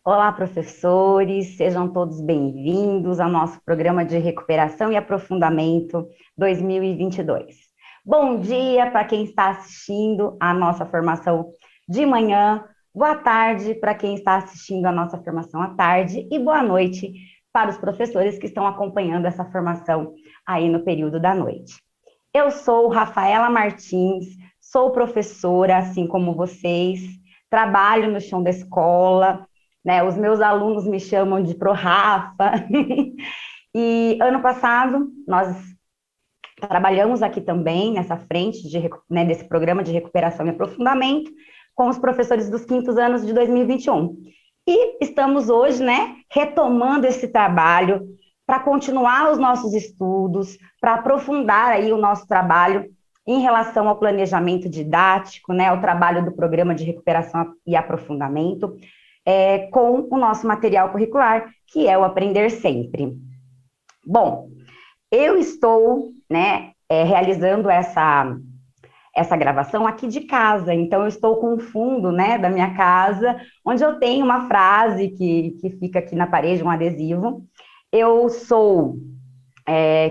Olá, professores, sejam todos bem-vindos ao nosso programa de recuperação e aprofundamento 2022. Bom dia para quem está assistindo a nossa formação de manhã, boa tarde para quem está assistindo a nossa formação à tarde e boa noite para os professores que estão acompanhando essa formação aí no período da noite. Eu sou Rafaela Martins, sou professora, assim como vocês, trabalho no chão da escola, né? Os meus alunos me chamam de Pro Rafa. E ano passado nós trabalhamos aqui também nessa frente né, desse programa de recuperação e aprofundamento com os professores dos quintos anos de 2021. E estamos hoje, né, retomando esse trabalho para continuar os nossos estudos, para aprofundar aí o nosso trabalho em relação ao planejamento didático, né, o trabalho do programa de recuperação e aprofundamento, com o nosso material curricular, que é o Aprender Sempre. Bom, eu estou, né, realizando essa gravação aqui de casa, então eu estou com o fundo, né, da minha casa, onde eu tenho uma frase que fica aqui na parede, um adesivo. Eu sou,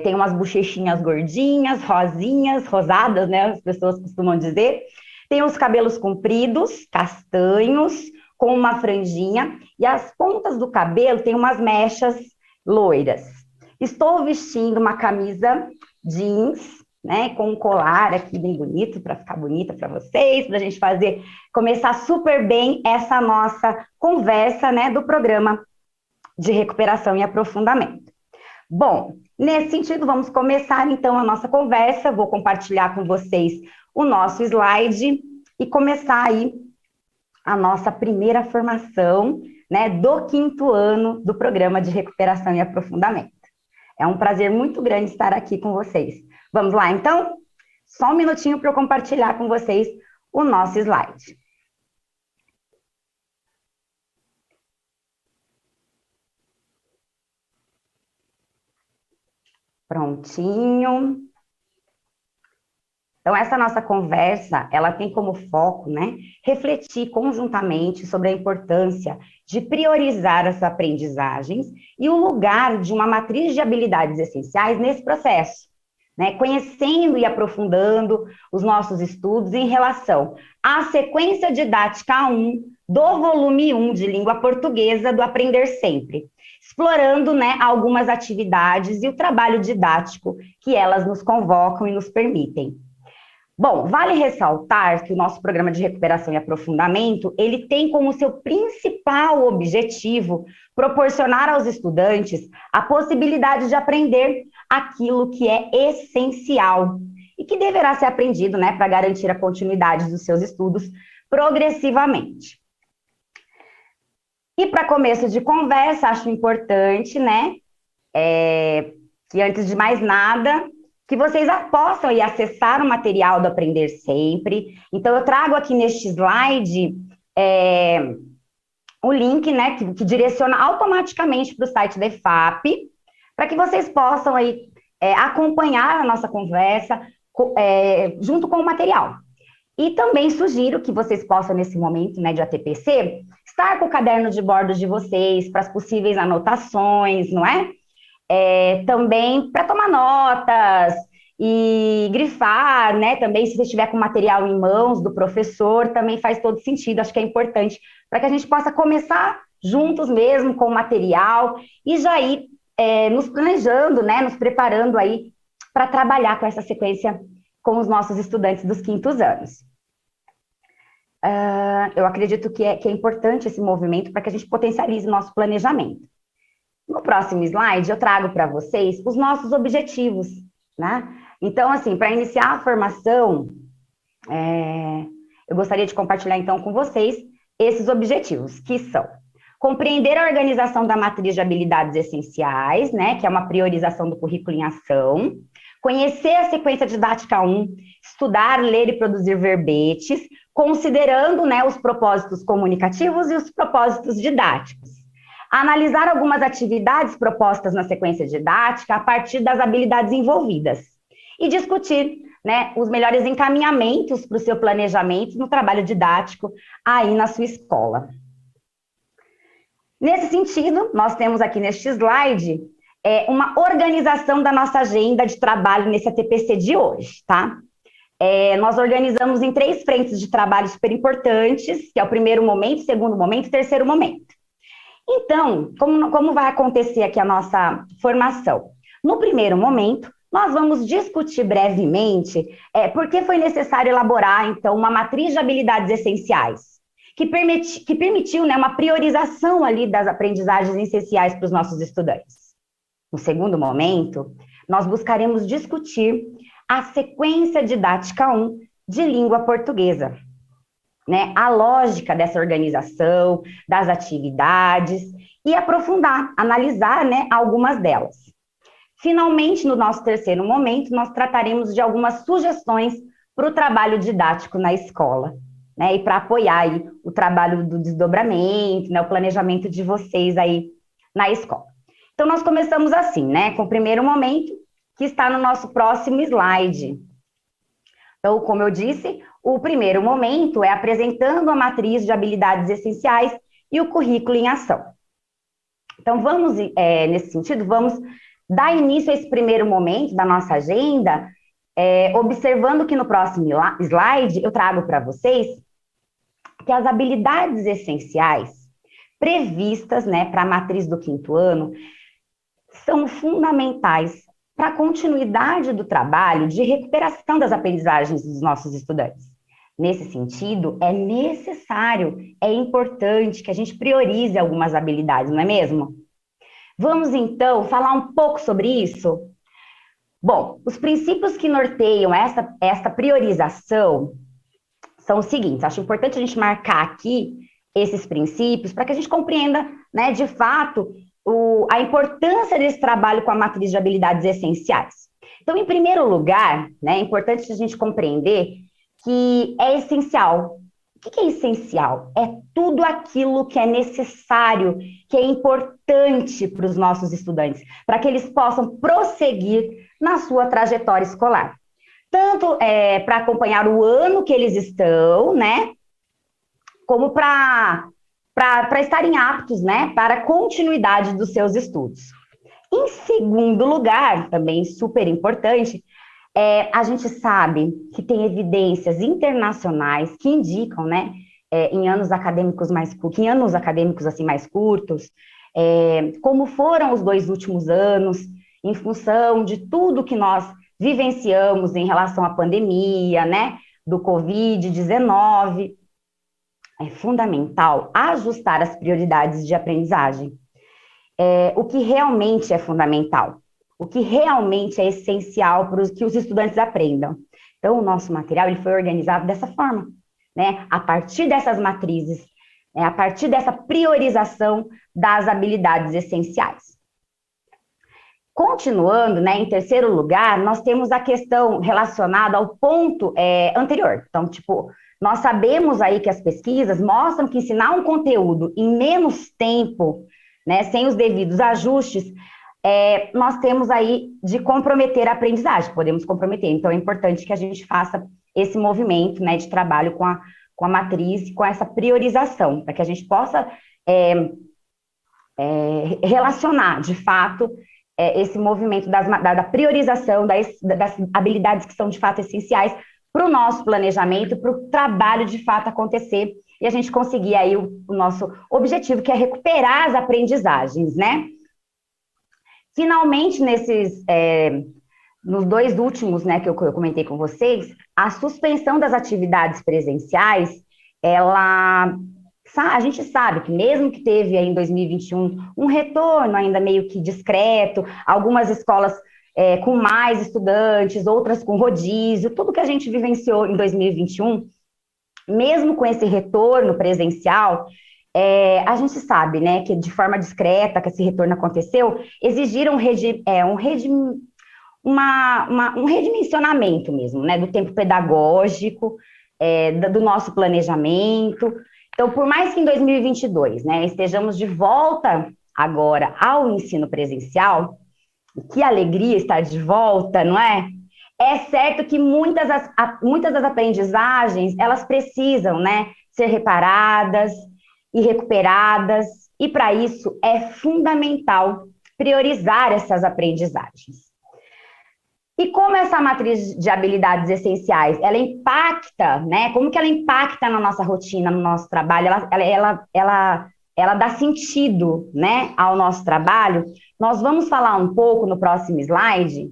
tenho umas bochechinhas gordinhas, rosinhas, rosadas, né, as pessoas costumam dizer. Tenho os cabelos compridos, castanhos, com uma franjinha, e as pontas do cabelo tem umas mechas loiras. Estou vestindo uma camisa jeans, né, com um colar aqui bem bonito, para ficar bonita para vocês, para a gente começar super bem essa nossa conversa, né, do programa de recuperação e aprofundamento. Bom, nesse sentido, vamos começar então a nossa conversa. Vou compartilhar com vocês o nosso slide e começar aí a nossa primeira formação, né, do quinto ano do programa de recuperação e aprofundamento. É um prazer muito grande estar aqui com vocês. Vamos lá, então? Só um minutinho para eu compartilhar com vocês o nosso slide. Prontinho. Então, essa nossa conversa, ela tem como foco, né, refletir conjuntamente sobre a importância de priorizar as aprendizagens e o lugar de uma matriz de habilidades essenciais nesse processo, né, conhecendo e aprofundando os nossos estudos em relação à sequência didática 1 do volume 1 de língua portuguesa do Aprender Sempre, explorando, né, algumas atividades e o trabalho didático que elas nos convocam e nos permitem. Bom, vale ressaltar que o nosso programa de recuperação e aprofundamento, ele tem como seu principal objetivo proporcionar aos estudantes a possibilidade de aprender aquilo que é essencial e que deverá ser aprendido, né, para garantir a continuidade dos seus estudos progressivamente. E para começo de conversa, acho importante, né, que antes de mais nada, que vocês possam ir acessar o material do Aprender Sempre. Então, eu trago aqui neste slide o link, né, que direciona automaticamente para o site da EFAP, para que vocês possam aí, acompanhar a nossa conversa junto com o material. E também sugiro que vocês possam, nesse momento, né, de ATPC, estar com o caderno de bordo de vocês para as possíveis anotações, não é? Também para tomar notas e grifar, né? Também, se você estiver com material em mãos do professor, também faz todo sentido. Acho que é importante para que a gente possa começar juntos mesmo com o material e já ir nos planejando, né? Nos preparando aí para trabalhar com essa sequência com os nossos estudantes dos quintos anos. Eu acredito que é importante esse movimento para que a gente potencialize o nosso planejamento. No próximo slide, eu trago para vocês os nossos objetivos, né? Então, assim, para iniciar a formação, eu gostaria de compartilhar, então, com vocês esses objetivos, que são compreender a organização da matriz de habilidades essenciais, né, que é uma priorização do currículo em ação, conhecer a sequência didática 1, estudar, ler e produzir verbetes, considerando, né, os propósitos comunicativos e os propósitos didáticos. Analisar algumas atividades propostas na sequência didática a partir das habilidades envolvidas e discutir, né, os melhores encaminhamentos para o seu planejamento no trabalho didático aí na sua escola. Nesse sentido, nós temos aqui neste slide uma organização da nossa agenda de trabalho nesse ATPC de hoje, tá? Nós organizamos em 3 frentes de trabalho super importantes, que é o primeiro momento, segundo momento e terceiro momento. Então, como vai acontecer aqui a nossa formação? No primeiro momento, nós vamos discutir brevemente por que foi necessário elaborar, então, uma matriz de habilidades essenciais, que permitiu, né, uma priorização ali das aprendizagens essenciais para os nossos estudantes. No segundo momento, nós buscaremos discutir a sequência didática 1 de língua portuguesa, né, a lógica dessa organização, das atividades, e aprofundar, analisar, né, algumas delas. Finalmente, no nosso terceiro momento, nós trataremos de algumas sugestões para o trabalho didático na escola, né, e para apoiar aí o trabalho do desdobramento, né, o planejamento de vocês aí na escola. Então, nós começamos assim, né, com o primeiro momento, que está no nosso próximo slide. Então, como eu disse, o primeiro momento é apresentando a matriz de habilidades essenciais e o currículo em ação. Então, vamos, nesse sentido, vamos dar início a esse primeiro momento da nossa agenda, observando que no próximo slide eu trago para vocês que as habilidades essenciais previstas, né, para a matriz do 5º ano são fundamentais para a continuidade do trabalho de recuperação das aprendizagens dos nossos estudantes. Nesse sentido, é necessário, é importante que a gente priorize algumas habilidades, não é mesmo? Vamos, então, falar um pouco sobre isso? Bom, os princípios que norteiam esta priorização são os seguintes. Acho importante a gente marcar aqui esses princípios para que a gente compreenda, né, de fato, a importância desse trabalho com a matriz de habilidades essenciais. Então, em primeiro lugar, né, é importante a gente compreender que é essencial. O que é essencial? É tudo aquilo que é necessário, que é importante para os nossos estudantes, para que eles possam prosseguir na sua trajetória escolar. Tanto para acompanhar o ano que eles estão, né, como para estarem aptos, né, para a continuidade dos seus estudos. Em segundo lugar, também super importante, a gente sabe que tem evidências internacionais que indicam, né, em anos acadêmicos assim mais curtos, como foram os 2 últimos anos, em função de tudo que nós vivenciamos em relação à pandemia, né, do Covid-19. É fundamental ajustar as prioridades de aprendizagem. O que realmente é fundamental, o que realmente é essencial para que os estudantes aprendam. Então, o nosso material ele foi organizado dessa forma, né? A partir dessas matrizes, a partir dessa priorização das habilidades essenciais. Continuando, né, em terceiro lugar, nós temos a questão relacionada ao ponto anterior. Então, nós sabemos aí que as pesquisas mostram que ensinar um conteúdo em menos tempo, né, sem os devidos ajustes, nós temos aí de comprometer a aprendizagem, podemos comprometer. Então, é importante que a gente faça esse movimento, né, de trabalho com a matriz, com essa priorização, para que a gente possa relacionar, de fato, esse movimento da priorização das habilidades que são, de fato, essenciais para o nosso planejamento, para o trabalho, de fato, acontecer e a gente conseguir aí o nosso objetivo, que é recuperar as aprendizagens, né? Finalmente, nos 2 últimos, né, que eu comentei com vocês, a suspensão das atividades presenciais, a gente sabe que mesmo que teve aí em 2021 um retorno ainda meio que discreto, algumas escolas com mais estudantes, outras com rodízio, tudo que a gente vivenciou em 2021, mesmo com esse retorno presencial, a gente sabe, né, que de forma discreta que esse retorno aconteceu, exigiram um redimensionamento mesmo, né, do tempo pedagógico, do nosso planejamento. Então, por mais que em 2022, né, estejamos de volta agora ao ensino presencial, que alegria estar de volta, não é? É certo que muitas das aprendizagens, elas precisam, né, ser reparadas, e recuperadas, e para isso é fundamental priorizar essas aprendizagens. E como essa matriz de habilidades essenciais, ela impacta, né? Como que ela impacta na nossa rotina, no nosso trabalho? Ela dá sentido, né, ao nosso trabalho. Nós vamos falar um pouco no próximo slide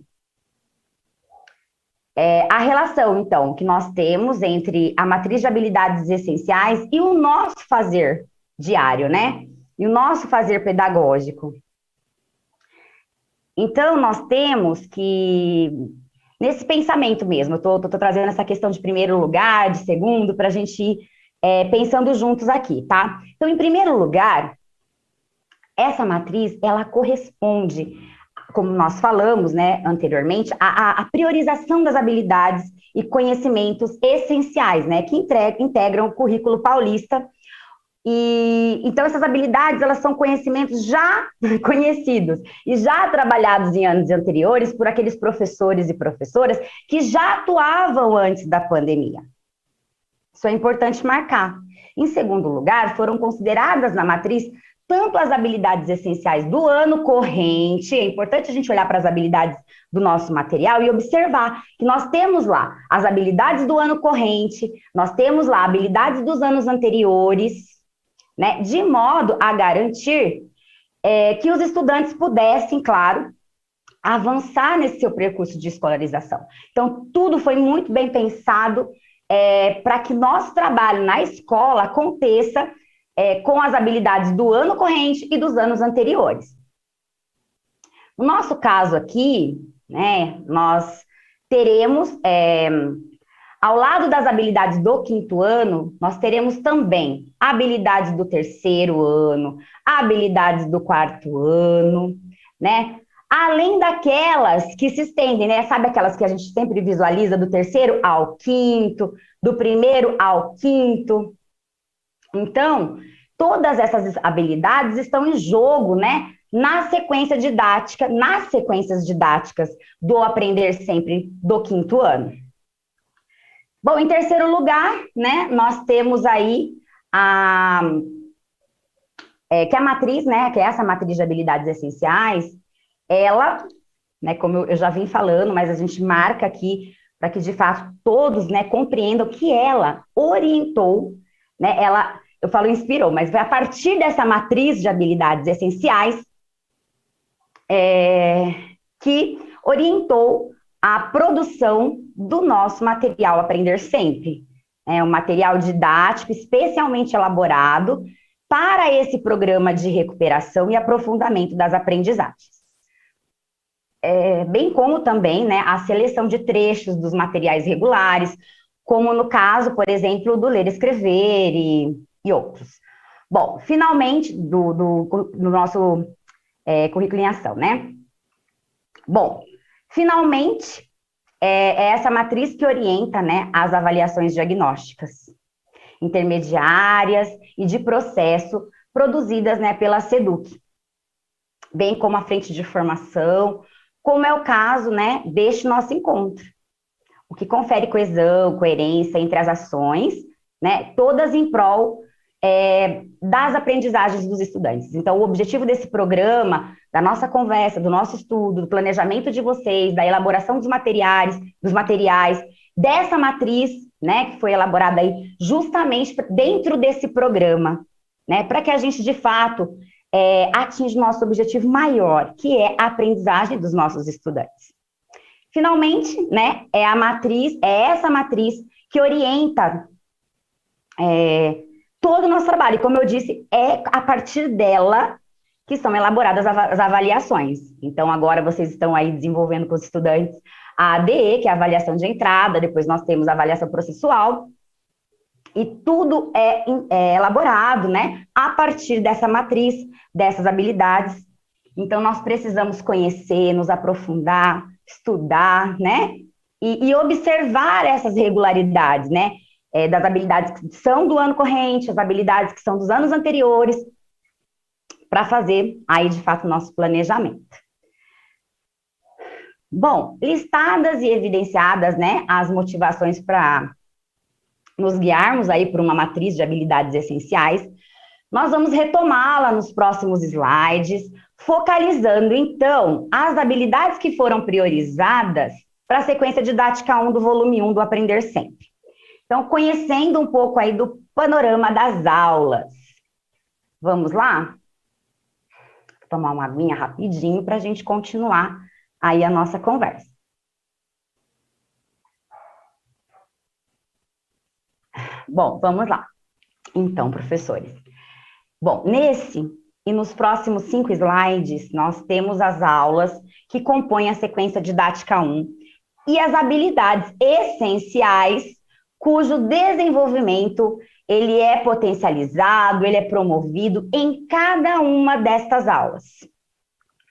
a relação, então, que nós temos entre a matriz de habilidades essenciais e o nosso fazer diário, né? E o nosso fazer pedagógico. Então, nós temos que, nesse pensamento mesmo, eu estou trazendo essa questão de primeiro lugar, de segundo, para a gente ir pensando juntos aqui, tá? Então, em primeiro lugar, essa matriz, ela corresponde, como nós falamos, né, anteriormente, a priorização das habilidades e conhecimentos essenciais, né, que integram o currículo paulista. E então essas habilidades, elas são conhecimentos já conhecidos e já trabalhados em anos anteriores por aqueles professores e professoras que já atuavam antes da pandemia. Isso é importante marcar. Em segundo lugar, foram consideradas na matriz tanto as habilidades essenciais do ano corrente, é importante a gente olhar para as habilidades do nosso material e observar que nós temos lá as habilidades do ano corrente, nós temos lá habilidades dos anos anteriores, né, de modo a garantir que os estudantes pudessem, claro, avançar nesse seu percurso de escolarização. Então, tudo foi muito bem pensado para que nosso trabalho na escola aconteça com as habilidades do ano corrente e dos anos anteriores. No nosso caso aqui, né, nós teremos, ao lado das habilidades do quinto ano, nós teremos também habilidades do terceiro ano, habilidades do quarto ano, né? Além daquelas que se estendem, né? Sabe aquelas que a gente sempre visualiza do terceiro ao quinto, do primeiro ao quinto? Então, todas essas habilidades estão em jogo, né? Na sequência didática, nas sequências didáticas do aprender sempre do quinto ano. Bom, em terceiro lugar, né, nós temos aí que a matriz, né, que é essa matriz de habilidades essenciais, ela, né, como eu já vim falando, mas a gente marca aqui para que de fato todos, né, compreendam que ela orientou, né, eu falo inspirou, mas foi a partir dessa matriz de habilidades essenciais que orientou a produção do nosso material Aprender Sempre. É um material didático especialmente elaborado para esse programa de recuperação e aprofundamento das aprendizagens. Bem como também, né, a seleção de trechos dos materiais regulares, como no caso, por exemplo, do Ler e Escrever e outros. Bom, finalmente, do nosso currículo em ação, né? Bom, finalmente, é essa matriz que orienta, né, as avaliações diagnósticas, intermediárias e de processo produzidas, né, pela SEDUC, bem como a frente de formação, como é o caso, né, deste nosso encontro, o que confere coesão, coerência entre as ações, né, todas em prol das aprendizagens dos estudantes. Então, o objetivo desse programa, da nossa conversa, do nosso estudo, do planejamento de vocês, da elaboração dos materiais, dessa matriz, né, que foi elaborada aí justamente dentro desse programa, né, para que a gente, de fato, atinja o nosso objetivo maior, que é a aprendizagem dos nossos estudantes. Finalmente, né, é essa matriz que orienta todo o nosso trabalho. E como eu disse, é a partir dela que são elaboradas as avaliações. Então, agora vocês estão aí desenvolvendo com os estudantes a ADE, que é a avaliação de entrada, depois nós temos a avaliação processual, e tudo é elaborado, né, a partir dessa matriz, dessas habilidades. Então, nós precisamos conhecer, nos aprofundar, estudar, né, e observar essas regularidades, né, das habilidades que são do ano corrente, as habilidades que são dos anos anteriores, para fazer aí, de fato, o nosso planejamento. Bom, listadas e evidenciadas, né, as motivações para nos guiarmos aí por uma matriz de habilidades essenciais, Nós vamos retomá-la nos próximos slides, focalizando, então, as habilidades que foram priorizadas para a sequência didática 1 do volume 1 do Aprender Sempre. Então, conhecendo um pouco aí do panorama das aulas. Vamos lá? Vou tomar uma aguinha rapidinho para a gente continuar aí a nossa conversa. Bom, vamos lá. Então, professores. Bom, nesse e nos próximos 5 slides, nós temos as aulas que compõem a sequência didática 1 e as habilidades essenciais cujo desenvolvimento ele é potencializado, ele é promovido em cada uma destas aulas.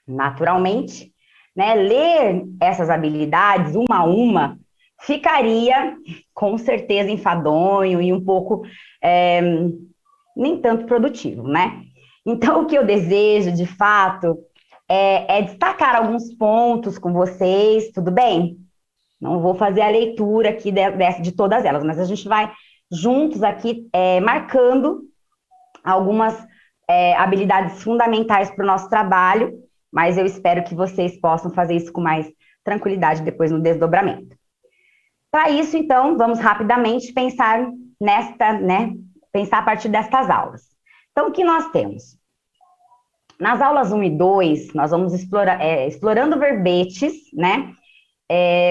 Naturalmente, né, ler essas habilidades uma a uma ficaria com certeza enfadonho e um pouco nem tanto produtivo, né? Então, o que eu desejo, de fato, é destacar alguns pontos com vocês, tudo bem? Não vou fazer a leitura aqui de todas elas, mas a gente vai juntos aqui marcando algumas habilidades fundamentais para o nosso trabalho, mas eu espero que vocês possam fazer isso com mais tranquilidade depois no desdobramento. Para isso, então, vamos rapidamente pensar pensar a partir destas aulas. Então, o que nós temos? Nas aulas 1 e 2, nós vamos explorando verbetes, né?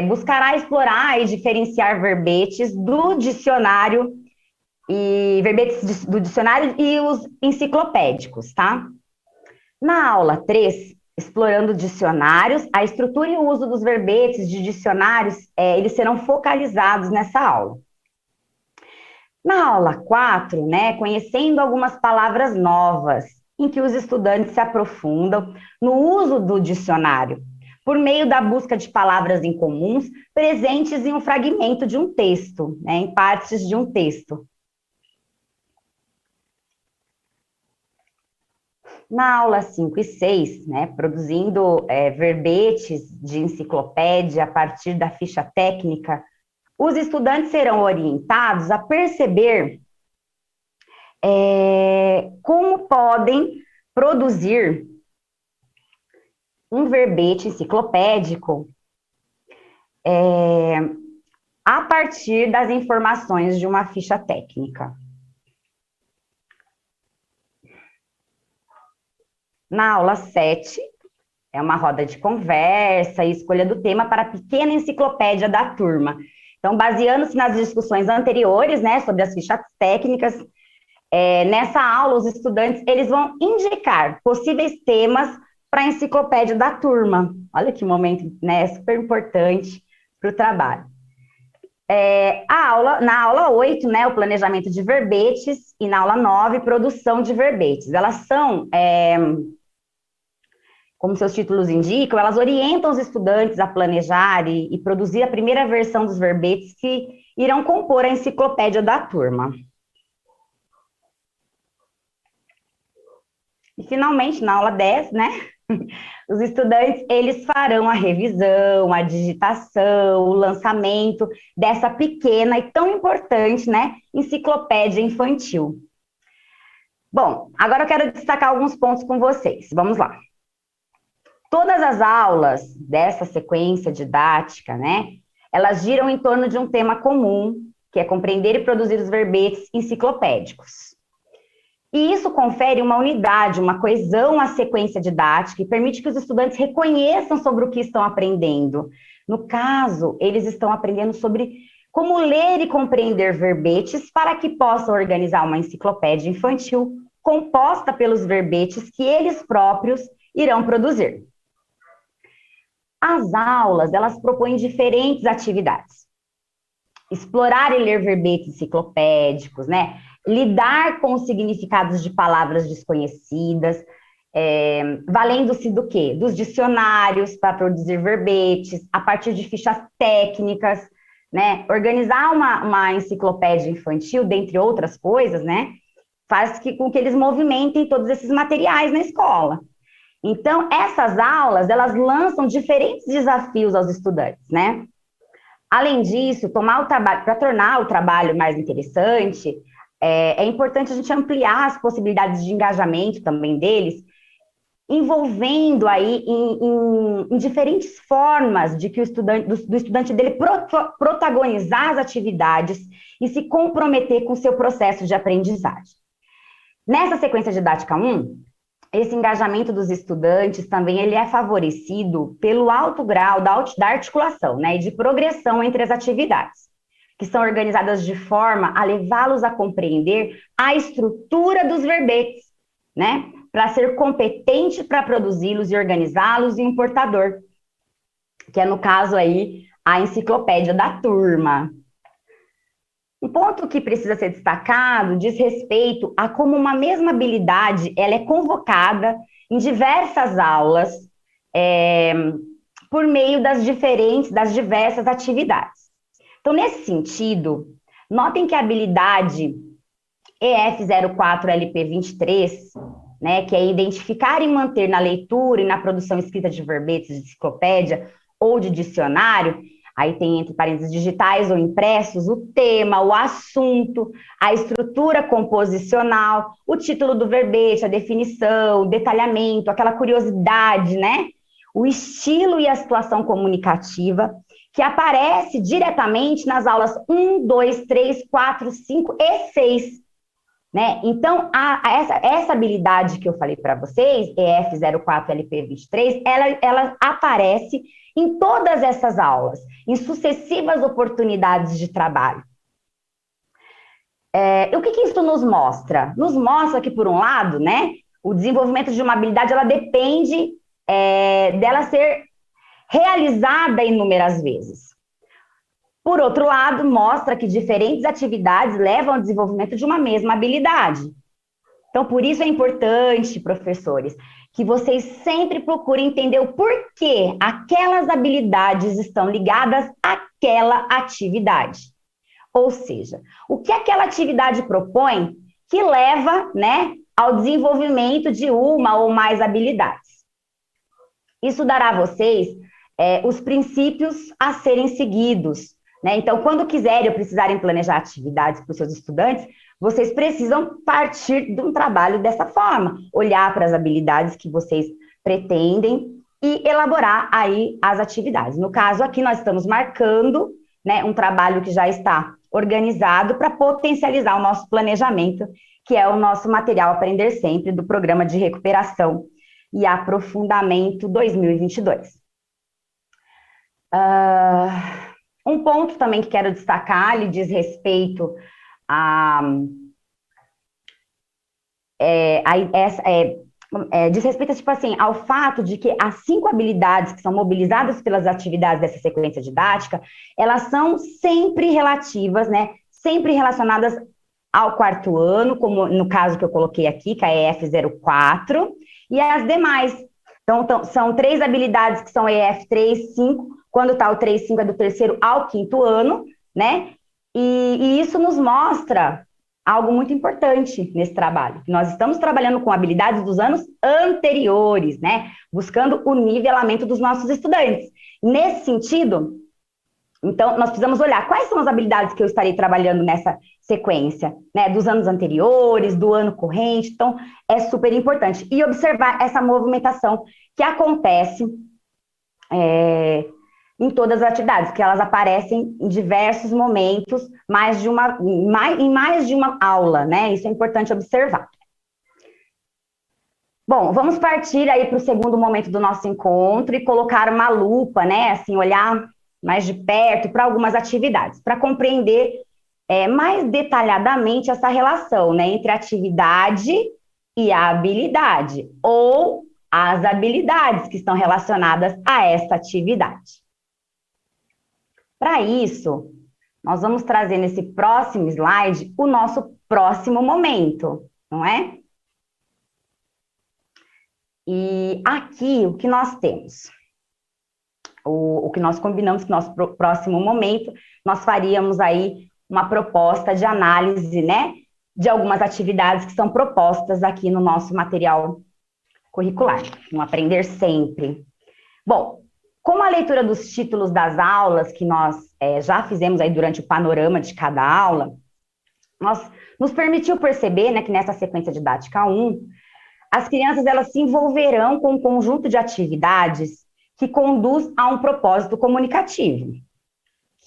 Buscará explorar e diferenciar verbetes do dicionário do dicionário e os enciclopédicos, tá? Na aula 3, explorando dicionários, a estrutura e o uso dos verbetes de dicionários, eles serão focalizados nessa aula. Na aula 4, né, conhecendo algumas palavras novas, em que os estudantes se aprofundam no uso do dicionário, por meio da busca de palavras em comuns presentes em um fragmento de um texto, né, em partes de um texto. Na aula 5 e 6, né, produzindo verbetes de enciclopédia a partir da ficha técnica, os estudantes serão orientados a perceber como podem produzir um verbete enciclopédico a partir das informações de uma ficha técnica. Na aula 7, é uma roda de conversa e escolha do tema para a pequena enciclopédia da turma. Então, baseando-se nas discussões anteriores, né, sobre as fichas técnicas, nessa aula, os estudantes eles vão indicar possíveis temas para a enciclopédia da turma. Olha que momento, né, super importante para o trabalho. Na aula 8, né, o planejamento de verbetes, e na aula 9, produção de verbetes. Elas são, como seus títulos indicam, elas orientam os estudantes a planejar e produzir a primeira versão dos verbetes que irão compor a enciclopédia da turma. E, finalmente, na aula 10, né, os estudantes, eles farão a revisão, a digitação, o lançamento dessa pequena e tão importante, né, enciclopédia infantil. Bom, agora eu quero destacar alguns pontos com vocês. Vamos lá. Todas as aulas dessa sequência didática, né, elas giram em torno de um tema comum, que é compreender e produzir os verbetes enciclopédicos. E isso confere uma unidade, uma coesão à sequência didática e permite que os estudantes reconheçam sobre o que estão aprendendo. No caso, eles estão aprendendo sobre como ler e compreender verbetes para que possam organizar uma enciclopédia infantil composta pelos verbetes que eles próprios irão produzir. As aulas, elas propõem diferentes atividades. Explorar e ler verbetes enciclopédicos, né? Lidar com os significados de palavras desconhecidas, valendo-se do quê? Dos dicionários para produzir verbetes, a partir de fichas técnicas, né? Organizar uma enciclopédia infantil, dentre outras coisas, né? Faz com que eles movimentem todos esses materiais na escola. Então, essas aulas, elas lançam diferentes desafios aos estudantes, né? Além disso, para tornar o trabalho mais interessante, É importante a gente ampliar as possibilidades de engajamento também deles, envolvendo aí em diferentes formas de que o estudante, do estudante dele protagonizar as atividades e se comprometer com o seu processo de aprendizagem. Nessa sequência didática 1, esse engajamento dos estudantes também ele é favorecido pelo alto grau da articulação, né, e de progressão entre as atividades, que são organizadas de forma a levá-los a compreender a estrutura dos verbetes, né, para ser competente para produzi-los e organizá-los em um portador, que é, no caso aí, a enciclopédia da turma. Um ponto que precisa ser destacado diz respeito a como uma mesma habilidade ela é convocada em diversas aulas por meio das diversas atividades. Então, nesse sentido, notem que a habilidade EF04LP23, né, que é identificar e manter na leitura e na produção escrita de verbetes de enciclopédia ou de dicionário, aí tem entre parênteses digitais ou impressos, o tema, o assunto, a estrutura composicional, o título do verbete, a definição, o detalhamento, aquela curiosidade, né? O estilo e a situação comunicativa, que aparece diretamente nas aulas 1, 2, 3, 4, 5 e 6. Né? Então, essa habilidade que eu falei para vocês, EF04LP23, ela aparece em todas essas aulas, em sucessivas oportunidades de trabalho. O que isso nos mostra? Nos mostra que, por um lado, né, o desenvolvimento de uma habilidade ela depende dela ser realizada inúmeras vezes. Por outro lado, mostra que diferentes atividades levam ao desenvolvimento de uma mesma habilidade. Então, por isso é importante, professores, que vocês sempre procurem entender o porquê aquelas habilidades estão ligadas àquela atividade. Ou seja, o que aquela atividade propõe que leva, né, ao desenvolvimento de uma ou mais habilidades. Isso dará a vocês os princípios a serem seguidos, né? Então, quando quiserem ou precisarem planejar atividades para os seus estudantes, vocês precisam partir de um trabalho dessa forma, olhar para as habilidades que vocês pretendem e elaborar aí as atividades. No caso aqui, nós estamos marcando, né, um trabalho que já está organizado para potencializar o nosso planejamento, que é o nosso material Aprender Sempre do Programa de Recuperação e Aprofundamento 2022. Um ponto também que quero destacar, ele diz respeito diz respeito, tipo assim, ao fato de que as 5 habilidades que são mobilizadas pelas atividades dessa sequência didática, elas são sempre relativas, né, sempre relacionadas ao 4º ano, como no caso que eu coloquei aqui, que é a EF04, e as demais. Então, são 3 habilidades que são EF3, 5, quando está o 3, 5 é do 3º ao 5º ano, né? E isso nos mostra algo muito importante nesse trabalho. Nós estamos trabalhando com habilidades dos anos anteriores, né? Buscando o nivelamento dos nossos estudantes. Nesse sentido, então, nós precisamos olhar quais são as habilidades que eu estarei trabalhando nessa sequência, né? Dos anos anteriores, do ano corrente. Então, é super importante. E observar essa movimentação que acontece em todas as atividades, que elas aparecem em diversos momentos, em mais de uma aula, né? Isso é importante observar. Bom, vamos partir aí para o segundo momento do nosso encontro e colocar uma lupa, né? Assim, olhar mais de perto para algumas atividades, para compreender mais detalhadamente essa relação, né? Entre a atividade e a habilidade, ou as habilidades que estão relacionadas a essa atividade. Para isso, nós vamos trazer nesse próximo slide o nosso próximo momento, não é? E aqui, o que nós temos? O que nós combinamos que no nosso próximo momento, nós faríamos aí uma proposta de análise, né? De algumas atividades que são propostas aqui no nosso material curricular, no Aprender Sempre. Bom, como a leitura dos títulos das aulas que nós já fizemos aí durante o panorama de cada aula, nós, nos permitiu perceber, né, que nessa sequência didática 1, as crianças elas se envolverão com um conjunto de atividades que conduz a um propósito comunicativo,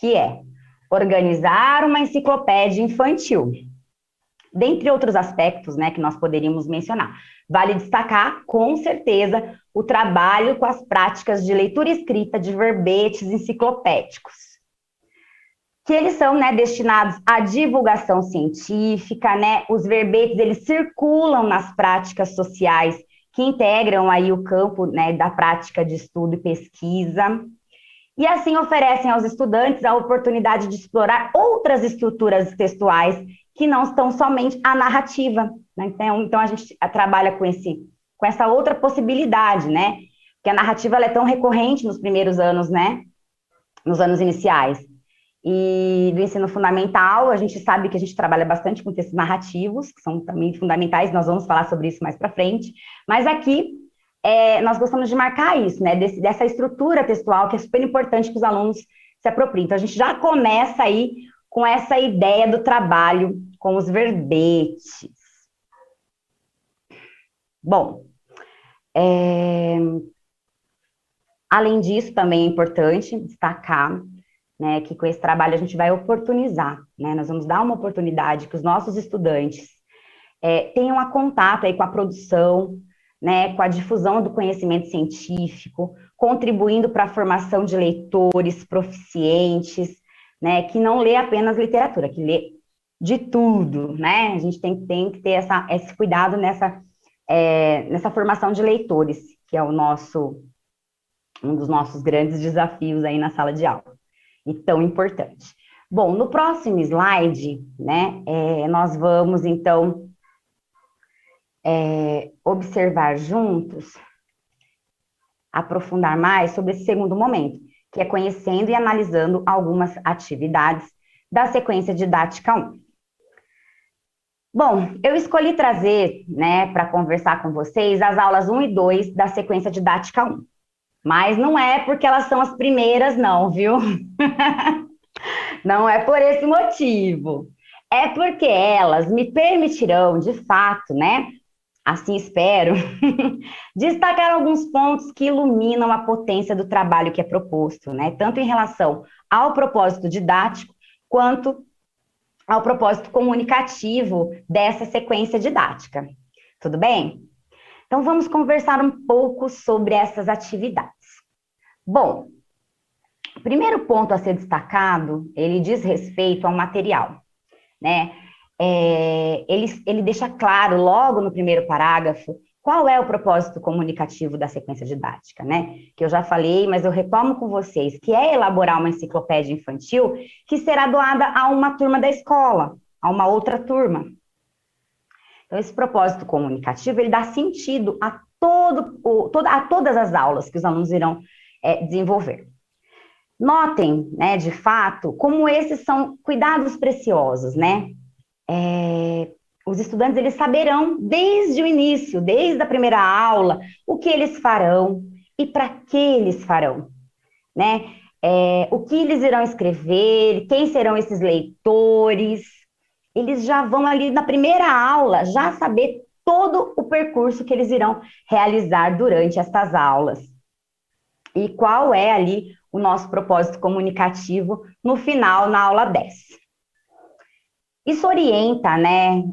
que é organizar uma enciclopédia infantil. Dentre outros aspectos, né, que nós poderíamos mencionar. Vale destacar, com certeza, o trabalho com as práticas de leitura e escrita de verbetes enciclopédicos, que eles são, né, destinados à divulgação científica, né, os verbetes, eles circulam nas práticas sociais que integram aí o campo, né, da prática de estudo e pesquisa, e assim oferecem aos estudantes a oportunidade de explorar outras estruturas textuais que não estão somente a narrativa, né? Então a gente trabalha com essa outra possibilidade, né? Porque a narrativa ela é tão recorrente nos primeiros anos, né? Nos anos iniciais. E do ensino fundamental, a gente sabe que a gente trabalha bastante com textos narrativos, que são também fundamentais, nós vamos falar sobre isso mais para frente, mas aqui nós gostamos de marcar isso, né, dessa estrutura textual que é super importante que os alunos se apropriem. Então, a gente já começa aí com essa ideia do trabalho com os verbetes. Bom, além disso, também é importante destacar, né, que com esse trabalho a gente vai oportunizar, né, nós vamos dar uma oportunidade que os nossos estudantes tenham a contato aí com a produção, né, com a difusão do conhecimento científico, contribuindo para a formação de leitores proficientes, né, que não lê apenas literatura, que lê de tudo, né? A gente tem que ter esse cuidado nessa formação de leitores, que é um dos nossos grandes desafios aí na sala de aula, e tão importante. Bom, no próximo slide, né, nós vamos, então, observar juntos, aprofundar mais sobre esse segundo momento, que é conhecendo e analisando algumas atividades da sequência didática 1. Bom, eu escolhi trazer, né, para conversar com vocês, as aulas 1 e 2 da sequência didática 1. Mas não é porque elas são as primeiras, não, viu? Não é por esse motivo. É porque elas me permitirão, de fato, né, assim espero, destacar alguns pontos que iluminam a potência do trabalho que é proposto, né? Tanto em relação ao propósito didático, quanto ao propósito comunicativo dessa sequência didática. Tudo bem? Então, vamos conversar um pouco sobre essas atividades. Bom, o primeiro ponto a ser destacado, ele diz respeito ao material, né? Ele deixa claro, logo no primeiro parágrafo, qual é o propósito comunicativo da sequência didática, né? Que eu já falei, mas eu retomo com vocês, que é elaborar uma enciclopédia infantil que será doada a uma turma da escola, a uma outra turma. Então, esse propósito comunicativo, ele dá sentido a todas as aulas que os alunos irão desenvolver. Notem, né, de fato, como esses são cuidados preciosos, né? Os estudantes, eles saberão desde o início, desde a primeira aula, o que eles farão e para que eles farão, né? O que eles irão escrever, quem serão esses leitores, eles já vão ali na primeira aula já saber todo o percurso que eles irão realizar durante estas aulas. E qual é ali o nosso propósito comunicativo no final, na aula 10. Isso orienta, né,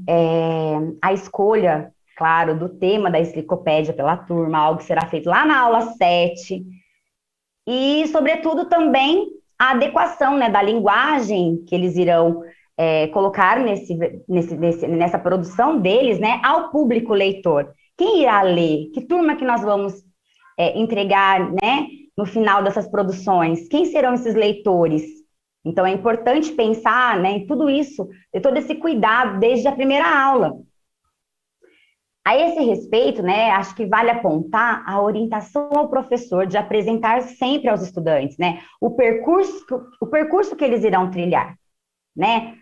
a escolha, claro, do tema da enciclopédia pela turma, algo que será feito lá na aula 7, e, sobretudo, também a adequação, né, da linguagem que eles irão colocar nessa produção deles, né, ao público leitor. Quem irá ler? Que turma que nós vamos entregar, né, no final dessas produções? Quem serão esses leitores? Então, é importante pensar, né, em tudo isso, ter todo esse cuidado desde a primeira aula. A esse respeito, né, acho que vale apontar a orientação ao professor de apresentar sempre aos estudantes, né, o percurso que eles irão trilhar, né,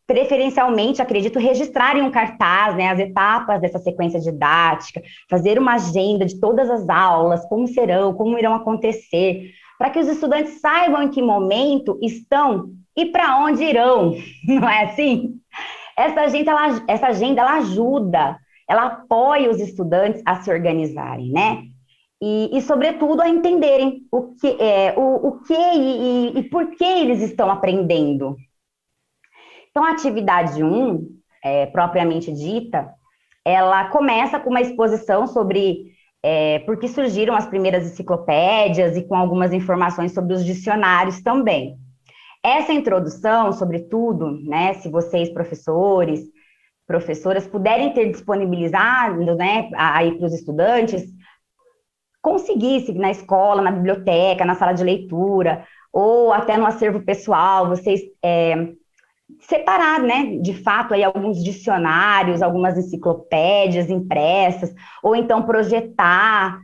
preferencialmente, acredito, registrar em um cartaz, né, as etapas dessa sequência didática, fazer uma agenda de todas as aulas, como serão, como irão acontecer, para que os estudantes saibam em que momento estão e para onde irão, não é assim? Essa agenda ela ajuda, ela apoia os estudantes a se organizarem, né? Sobretudo, a entenderem o que e por que eles estão aprendendo. Então, a atividade 1, propriamente dita, ela começa com uma exposição sobre por que surgiram as primeiras enciclopédias e com algumas informações sobre os dicionários também. Essa introdução, sobretudo, né, se vocês, professores, professoras, puderem ter disponibilizado, né, aí para os estudantes, conseguisse na escola, na biblioteca, na sala de leitura, ou até no acervo pessoal, vocês separar, né, de fato, aí alguns dicionários, algumas enciclopédias impressas, ou então projetar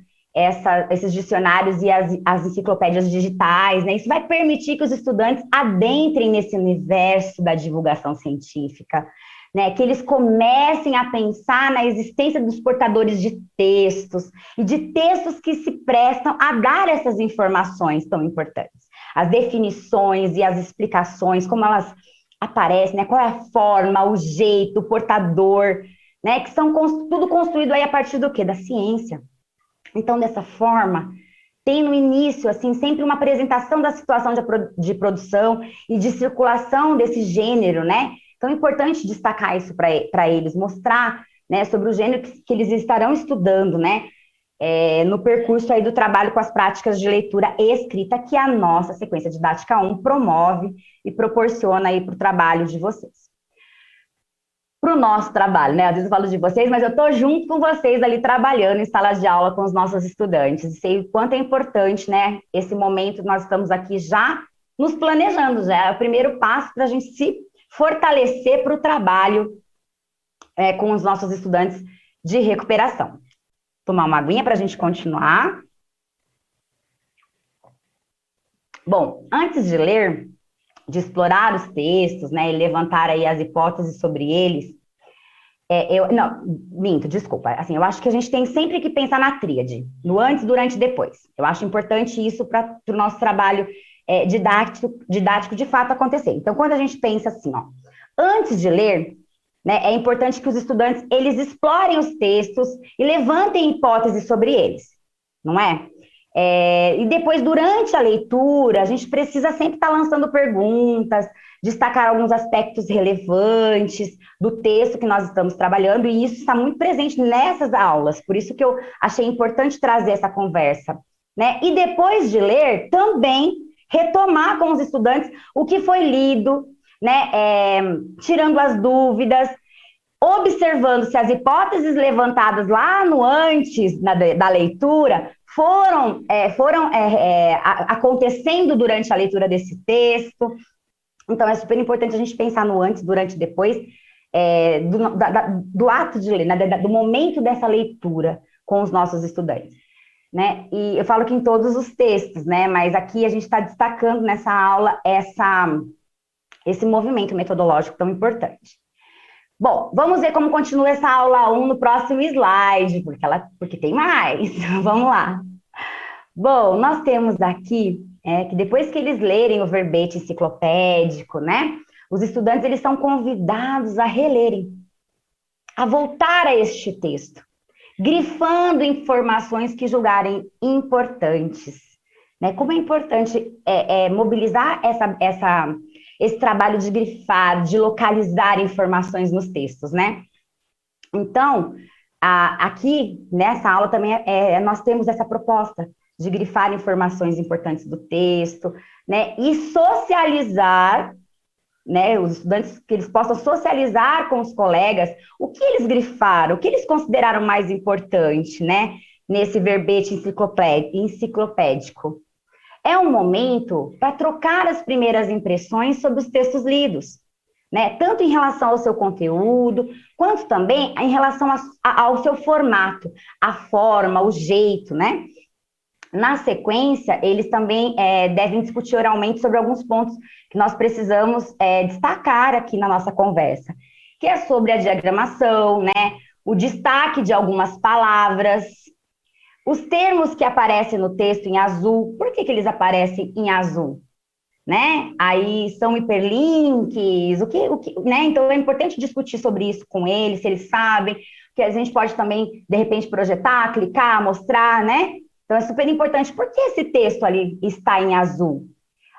esses dicionários e as enciclopédias digitais, né? Isso vai permitir que os estudantes adentrem nesse universo da divulgação científica, né? Que eles comecem a pensar na existência dos portadores de textos e de textos que se prestam a dar essas informações tão importantes. As definições e as explicações, como elas aparecem, né? Qual é a forma, o jeito, o portador, né? Que são tudo construído aí a partir do quê? Da ciência. Então, dessa forma, tem no início, assim, sempre uma apresentação da situação de produção e de circulação desse gênero, né? Então, é importante destacar isso para eles, mostrar, né, sobre o gênero que eles estarão estudando, né? No percurso aí do trabalho com as práticas de leitura e escrita que a nossa sequência didática 1 promove e proporciona aí para o trabalho de vocês. Para o nosso trabalho, né? Às vezes eu falo de vocês, mas eu estou junto com vocês ali trabalhando em salas de aula com os nossos estudantes. E sei o quanto é importante, né? Esse momento nós estamos aqui já nos planejando, já é o primeiro passo para a gente se fortalecer para o trabalho com os nossos estudantes de recuperação. Tomar uma aguinha para a gente continuar. Bom, antes de ler, de explorar os textos, né, e levantar aí as hipóteses sobre eles, desculpa, assim, eu acho que a gente tem sempre que pensar na tríade, no antes, durante e depois. Eu acho importante isso para o nosso trabalho didático de fato acontecer. Então, quando a gente pensa assim, ó, antes de ler, né, é importante que os estudantes, eles explorem os textos e levantem hipóteses sobre eles, não é? E depois, durante a leitura, a gente precisa sempre estar lançando perguntas, destacar alguns aspectos relevantes do texto que nós estamos trabalhando, e isso está muito presente nessas aulas, por isso que eu achei importante trazer essa conversa, né? E depois de ler, também retomar com os estudantes o que foi lido, né? Tirando as dúvidas, observando se as hipóteses levantadas lá no antes da leitura foram acontecendo durante a leitura desse texto. Então, é super importante a gente pensar no antes, durante e depois do ato de ler, né, do momento dessa leitura com os nossos estudantes, né? E eu falo que em todos os textos, né? Mas aqui a gente está destacando nessa aula esse movimento metodológico tão importante. Bom, vamos ver como continua essa aula 1 no próximo slide, porque tem mais. Vamos lá. Bom, nós temos aqui que depois que eles lerem o verbete enciclopédico, né, os estudantes eles são convidados a relerem, a voltar a este texto, grifando informações que julgarem importantes, né? Como é importante mobilizar esse trabalho de grifar, de localizar informações nos textos, né? Então, aqui nessa aula também nós temos essa proposta de grifar informações importantes do texto, né? E socializar, né? Os estudantes, que eles possam socializar com os colegas o que eles grifaram, o que eles consideraram mais importante, né? Nesse verbete enciclopédico. É um momento para trocar as primeiras impressões sobre os textos lidos, né? Tanto em relação ao seu conteúdo, quanto também em relação ao seu formato, a forma, o jeito, né? Na sequência, eles também devem discutir oralmente sobre alguns pontos que nós precisamos destacar aqui na nossa conversa, que é sobre a diagramação, né? O destaque de algumas palavras, Os termos que aparecem no texto em azul, por que eles aparecem em azul? Né? Aí são hiperlinks, né? Então é importante discutir sobre isso com eles, se eles sabem, que a gente pode também, de repente, projetar, clicar, mostrar, né? Então é super importante. Por que esse texto ali está em azul?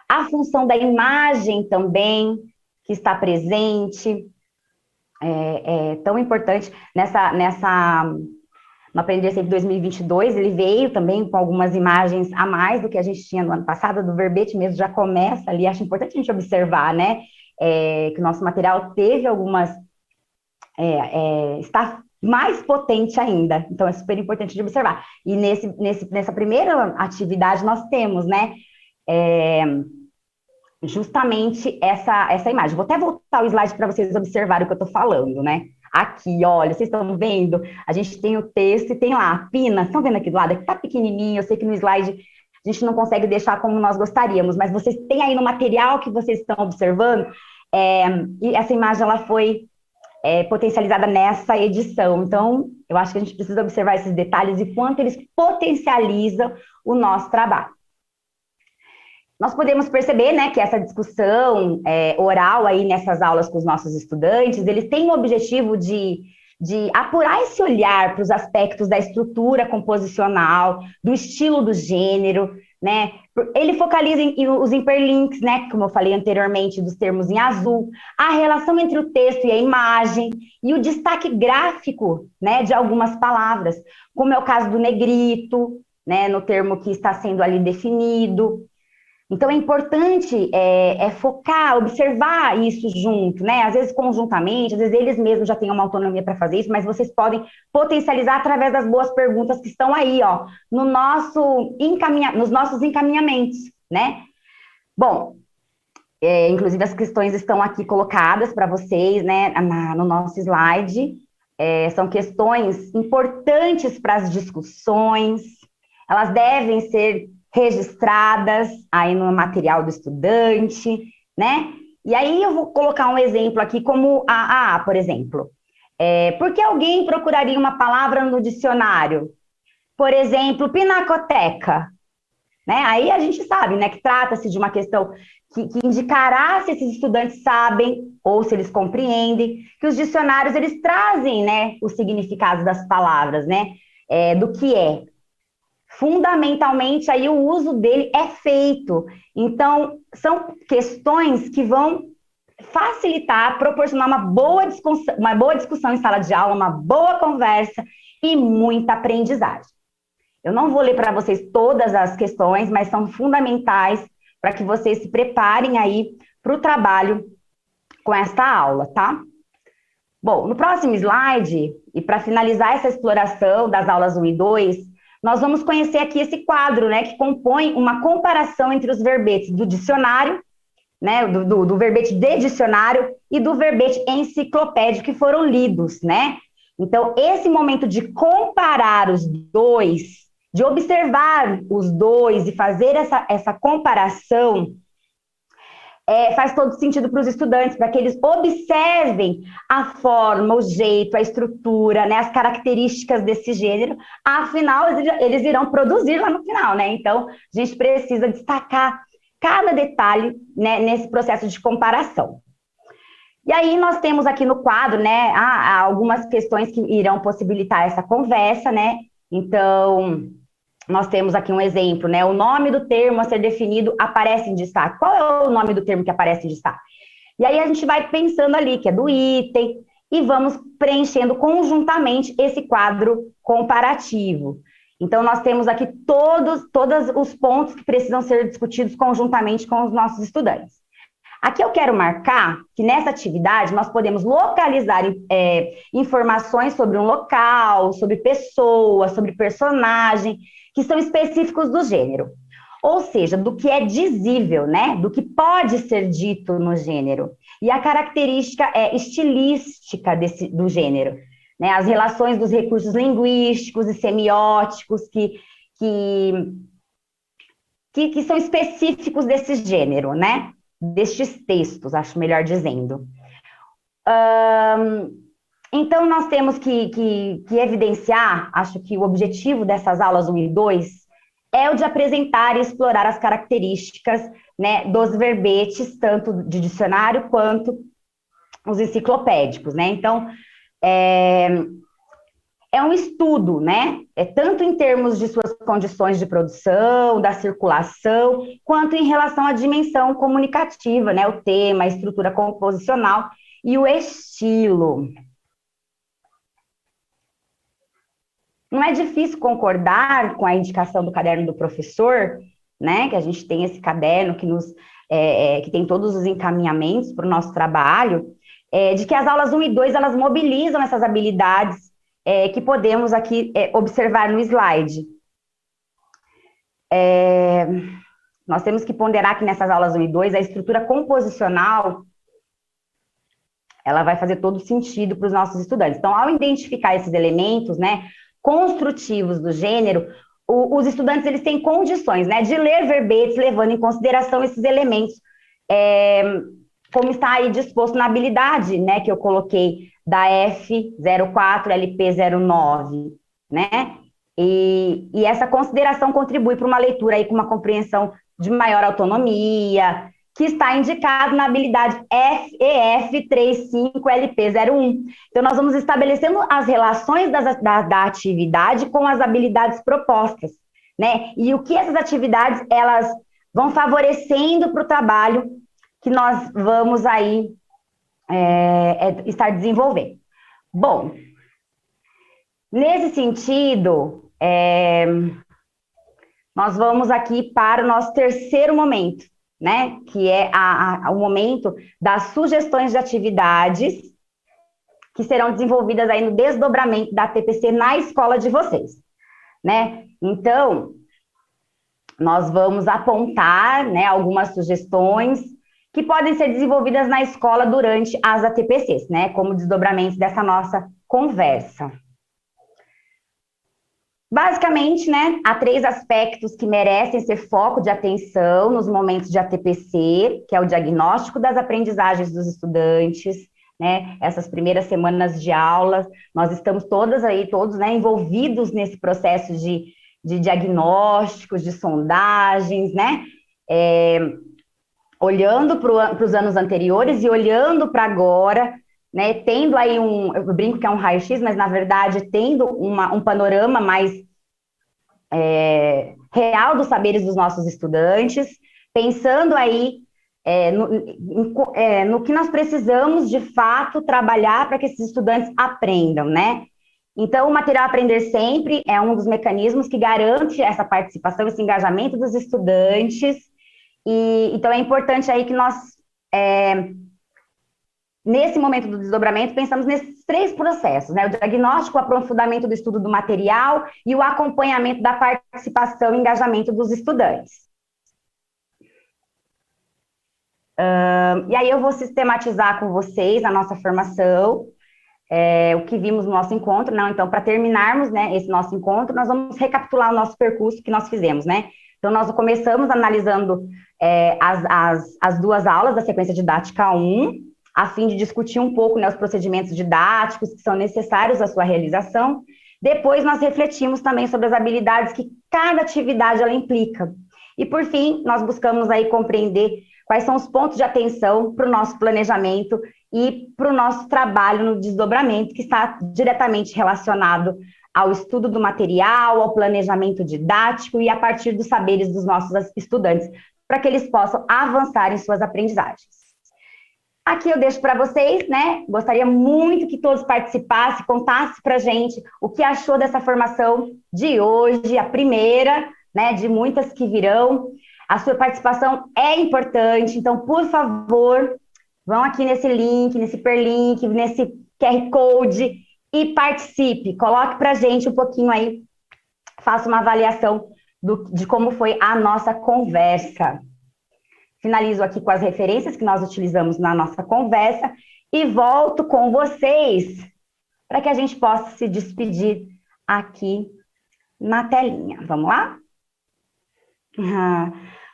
A função da imagem também, que está presente, é tão importante no Aprender Sempre 2022, ele veio também com algumas imagens a mais do que a gente tinha no ano passado, do verbete mesmo já começa ali, acho importante a gente observar, né, que o nosso material teve algumas, está mais potente ainda, então é super importante de observar. E nessa primeira atividade nós temos, né, justamente essa imagem. Vou até voltar o slide para vocês observarem o que eu estou falando, né? Aqui, olha, vocês estão vendo? A gente tem o texto e tem lá a pina. Estão vendo aqui do lado? Aqui tá pequenininho, eu sei que no slide a gente não consegue deixar como nós gostaríamos, mas vocês têm aí no material que vocês estão observando, e essa imagem ela foi potencializada nessa edição. Então, eu acho que a gente precisa observar esses detalhes e quanto eles potencializam o nosso trabalho. Nós podemos perceber, né, que essa discussão oral aí nessas aulas com os nossos estudantes, eles têm o objetivo de apurar esse olhar para os aspectos da estrutura composicional, do estilo do gênero, né? Ele focaliza os hiperlinks, né, como eu falei anteriormente, dos termos em azul, a relação entre o texto e a imagem, e o destaque gráfico, né, de algumas palavras, como é o caso do negrito, né, no termo que está sendo ali definido. Então, é importante focar, observar isso junto, né? Às vezes conjuntamente, às vezes eles mesmos já têm uma autonomia para fazer isso, mas vocês podem potencializar através das boas perguntas que estão aí, ó, nos nossos encaminhamentos, né? Bom, inclusive as questões estão aqui colocadas para vocês, né, no nosso slide. São questões importantes para as discussões, elas devem ser registradas aí no material do estudante, né? E aí eu vou colocar um exemplo aqui como por exemplo, por que alguém procuraria uma palavra no dicionário? Por exemplo, pinacoteca, né? Aí a gente sabe, né, que trata-se de uma questão que indicará se esses estudantes sabem ou se eles compreendem que os dicionários eles trazem, né, os significados das palavras, né, do que é. Fundamentalmente, aí o uso dele é feito. Então, são questões que vão facilitar, proporcionar uma boa discussão em sala de aula, uma boa conversa e muita aprendizagem. Eu não vou ler para vocês todas as questões, mas são fundamentais para que vocês se preparem aí para o trabalho com esta aula, tá? Bom, no próximo slide, e para finalizar essa exploração das aulas 1 e 2, nós vamos conhecer aqui esse quadro, né, que compõe uma comparação entre os verbetes do dicionário, né, do verbete de dicionário e do verbete enciclopédico que foram lidos, né? Então, esse momento de comparar os dois, de observar os dois e fazer essa comparação, faz todo sentido para os estudantes, para que eles observem a forma, o jeito, a estrutura, né, as características desse gênero, afinal, eles irão produzir lá no final, né? Então, a gente precisa destacar cada detalhe, né, nesse processo de comparação. E aí, nós temos aqui no quadro, né, algumas questões que irão possibilitar essa conversa, né? Então, nós temos aqui um exemplo, né? O nome do termo a ser definido aparece em destaque. Qual é o nome do termo que aparece em destaque? E aí a gente vai pensando ali, que é do item, e vamos preenchendo conjuntamente esse quadro comparativo. Então, nós temos aqui todos os pontos que precisam ser discutidos conjuntamente com os nossos estudantes. Aqui eu quero marcar que nessa atividade nós podemos localizar informações sobre um local, sobre pessoas, sobre personagem, que são específicos do gênero. Ou seja, do que é dizível, né? Do que pode ser dito no gênero. E a característica estilística do gênero, né? As relações dos recursos linguísticos e semióticos que são específicos desse gênero, né? Destes textos, acho melhor dizendo. Então, nós temos que evidenciar, acho que o objetivo dessas aulas 1 e 2 é o de apresentar e explorar as características, né, dos verbetes, tanto de dicionário quanto os enciclopédicos, né? Então, é, é um estudo, né? É tanto em termos de suas condições de produção, da circulação, quanto em relação à dimensão comunicativa, né? O tema, a estrutura composicional e o estilo. Não é difícil concordar com a indicação do caderno do professor, né? Que a gente tem esse caderno que tem todos os encaminhamentos para o nosso trabalho, de que as aulas 1 e 2 elas mobilizam essas habilidades que podemos aqui observar no slide. Nós temos que ponderar que nessas aulas 1 e 2 a estrutura composicional ela vai fazer todo sentido para os nossos estudantes. Então, ao identificar esses elementos, né, construtivos do gênero, os estudantes eles têm condições, né, de ler verbetes levando em consideração esses elementos, como está aí disposto na habilidade, né, que eu coloquei da F04 LP09, né? E essa consideração contribui para uma leitura aí com uma compreensão de maior autonomia, que está indicado na habilidade FEF35LP01. Então, nós vamos estabelecendo as relações da atividade com as habilidades propostas, né? E o que essas atividades, elas vão favorecendo para o trabalho que nós vamos aí estar desenvolvendo. Bom, nesse sentido, nós vamos aqui para o nosso terceiro momento, né? Que é o momento das sugestões de atividades que serão desenvolvidas aí no desdobramento da TPC na escola de vocês, né? Então, nós vamos apontar, né, algumas sugestões que podem ser desenvolvidas na escola durante as ATPCs, né? Como desdobramentos dessa nossa conversa. Basicamente, né, há 3 aspectos que merecem ser foco de atenção nos momentos de ATPC, que é o diagnóstico das aprendizagens dos estudantes, né, essas primeiras semanas de aula, nós estamos todos, né, envolvidos nesse processo de diagnósticos, de sondagens, né, olhando para os anos anteriores e olhando para agora, né, tendo aí eu brinco que é um raio-x, mas na verdade tendo um panorama mais real dos saberes dos nossos estudantes, pensando aí no que nós precisamos de fato trabalhar para que esses estudantes aprendam, né? Então, o material Aprender Sempre é um dos mecanismos que garante essa participação, esse engajamento dos estudantes, e então é importante aí que nós nesse momento do desdobramento, pensamos nesses 3 processos, né? O diagnóstico, o aprofundamento do estudo do material e o acompanhamento da participação e engajamento dos estudantes. E aí eu vou sistematizar com vocês a nossa formação, o que vimos no nosso encontro, não? Então, para terminarmos, né, esse nosso encontro, nós vamos recapitular o nosso percurso que nós fizemos, né? Então, nós começamos analisando as 2 aulas da sequência didática 1, a fim de discutir um pouco, né, os procedimentos didáticos que são necessários à sua realização. Depois, nós refletimos também sobre as habilidades que cada atividade ela implica. E, por fim, nós buscamos aí compreender quais são os pontos de atenção para o nosso planejamento e para o nosso trabalho no desdobramento, que está diretamente relacionado ao estudo do material, ao planejamento didático e a partir dos saberes dos nossos estudantes, para que eles possam avançar em suas aprendizagens. Aqui eu deixo para vocês, né? Gostaria muito que todos participassem, contassem para a gente o que achou dessa formação de hoje, a primeira, né, de muitas que virão. A sua participação é importante, então, por favor, vão aqui nesse link, nesse hiperlink, nesse QR Code e participe. Coloque para a gente um pouquinho aí, faça uma avaliação de como foi a nossa conversa. Finalizo aqui com as referências que nós utilizamos na nossa conversa e volto com vocês para que a gente possa se despedir aqui na telinha. Vamos lá?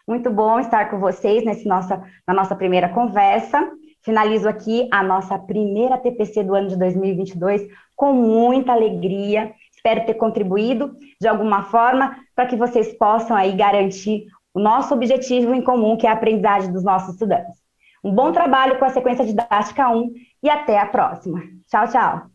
Muito bom estar com vocês na nossa primeira conversa. Finalizo aqui a nossa primeira TPC do ano de 2022 com muita alegria. Espero ter contribuído de alguma forma para que vocês possam aí garantir o nosso objetivo em comum, que é a aprendizagem dos nossos estudantes. Um bom trabalho com a sequência didática 1 e até a próxima. Tchau, tchau!